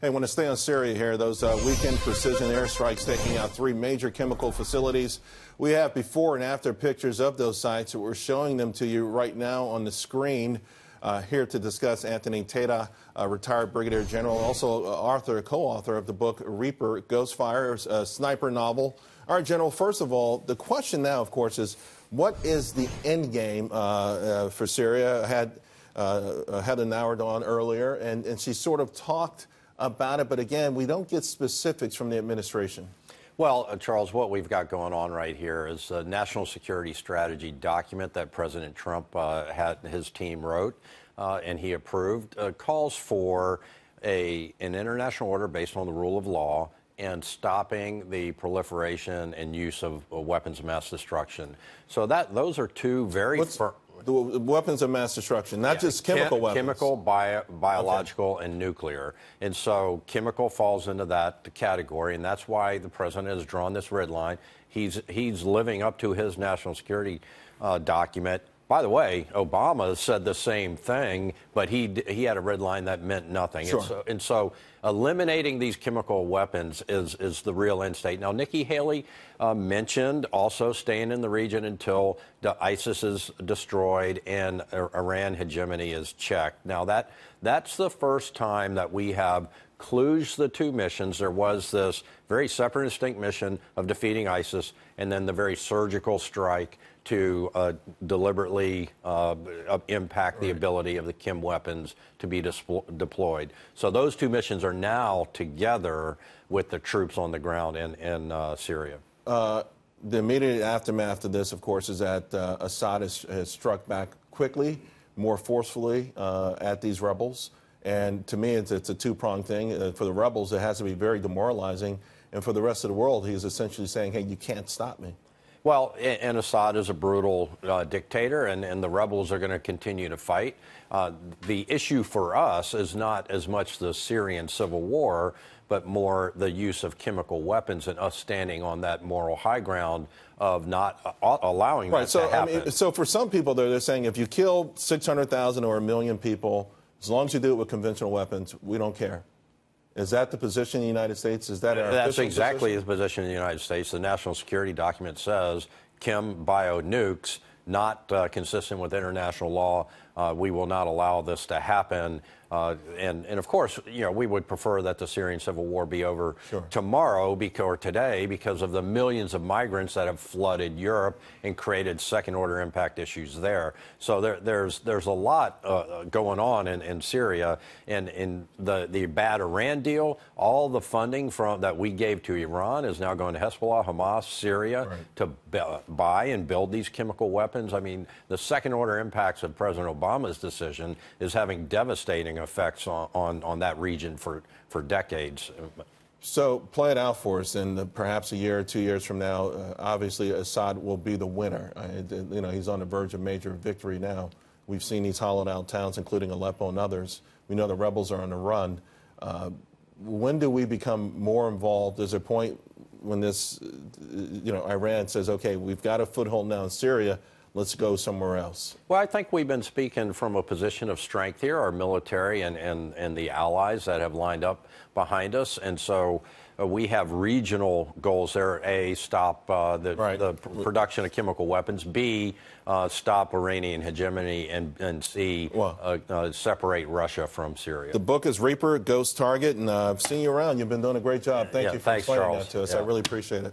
Hey, I want to stay on Syria here. Those weekend precision airstrikes taking out 3 major chemical facilities. We have before and after pictures of those sites. We're showing them to you right now on the screen. Here to discuss Anthony Tata, retired Brigadier General, also co-author of the book Reaper, Ghostfire, a sniper novel. All right, General, first of all, the question now, of course, is what is the end game for Syria? I had Heather Nauert on earlier, and she sort of talked about it, but again, we don't get specifics from the administration. Well, Charles, what we've got going on right here is a national security strategy document that President Trump his team wrote and he approved, calls for an international order based on the rule of law and stopping the proliferation and use of weapons of mass destruction. So those are two very firm. The weapons of mass destruction, not just chemical weapons. Chemical, biological, and nuclear. And so chemical falls into that category, and that's why the president has drawn this red line. He's living up to his national security document. By the way, Obama said the same thing, but he had a red line that meant nothing. Sure. And so eliminating these chemical weapons is the real end state. Now, Nikki Haley mentioned also staying in the region until ISIS is destroyed and Iran hegemony is checked. Now, that's the first time that we have kludged the two missions. There was this very separate and distinct mission of defeating ISIS, and then the very surgical strike to deliberately impact the ability of the chem weapons to be deployed. So those two missions are now together with the troops on the ground in Syria. The immediate aftermath of this, of course, is that Assad has struck back quickly, more forcefully at these rebels. And to me, it's a two-pronged thing. For the rebels, it has to be very demoralizing. And for the rest of the world, he's essentially saying, hey, you can't stop me. Well, and Assad is a brutal dictator, and the rebels are going to continue to fight. The issue for us is not as much the Syrian civil war, but more the use of chemical weapons and us standing on that moral high ground of not allowing that to happen. I mean, so for some people, they're saying if you kill 600,000 or 1 million people, as long as you do it with conventional weapons, we don't care. Is that the position in the United States? Is that our That's exactly position? the position in the United States. The national security document says bio nukes, not consistent with international law. We will not allow this to happen. And of course, we would prefer that the Syrian civil war be over tomorrow or today because of the millions of migrants that have flooded Europe and created second-order impact issues there. So there's a lot going on in Syria. And in the bad Iran deal, all the funding that we gave to Iran is now going to Hezbollah, Hamas, Syria to buy and build these chemical weapons. I mean, the second-order impacts of President Obama's decision is having devastating effects on that region for decades. So play it out for us, and perhaps a year or 2 years from now, obviously Assad will be the winner. He's on the verge of major victory now. We've seen these hollowed out towns, including Aleppo and others. We know the rebels are on the run. When do we become more involved? Is there a point when this, Iran says, okay, we've got a foothold now in Syria, let's go somewhere else? Well, I think we've been speaking from a position of strength here, our military and the allies that have lined up behind us. And so we have regional goals there. A, stop the production of chemical weapons. B, stop Iranian hegemony. And C, separate Russia from Syria. The book is Reaper, Ghost Target, and I've seen you around. You've been doing a great job. Thank you for explaining that to us. I really appreciate it.